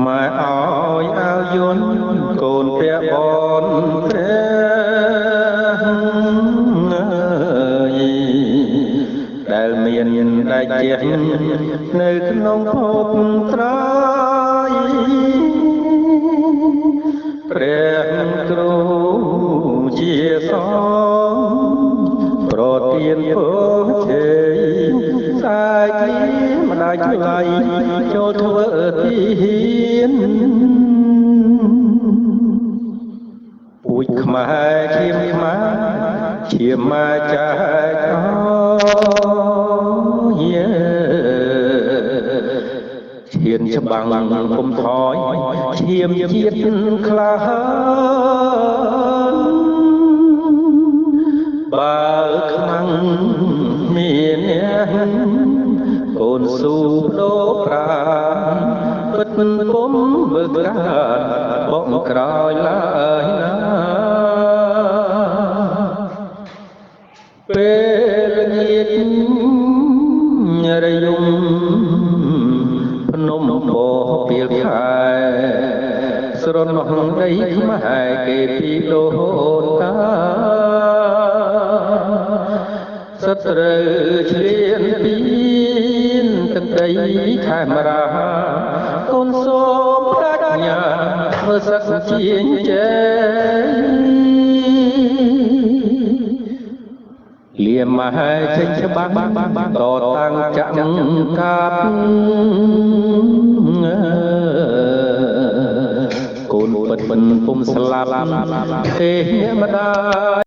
ម៉ែអើយអាវយន្តកូនព្រះបនព្រះដែលមានដាច់ជះនៅក្នុងភពត្រៃព្រះគ្រូជាសង្ឃប្រទានពរជ័យសាយម្ដាយថ្លៃចូលធ្វើទានពូជខ្មែរឈាមខ្មែរឈាមមកចាច់អយឈានច្បាំងគុំថយឈាមជាតិក្លាហានបើខ្មាំងមានអ្នកកូនស៊ូដោប្រាពិតពុំបើក្រាបងក្រោយឡើយណាពេលល្ងាចរយំភ្នំពោពីលខែស្រណោះដីខ្មែរគេពីដូនតាសត្រូវឆ្លៀនពីនទឹកដីខេមរាកូនសូមប្រាជ្ញាធ្វើសក្តិជាជ័យលៀមមហេចេញច្បាស់តតាំងចាក់កាប់កូនពិតពុំស្លាប់ទេម្ដាយ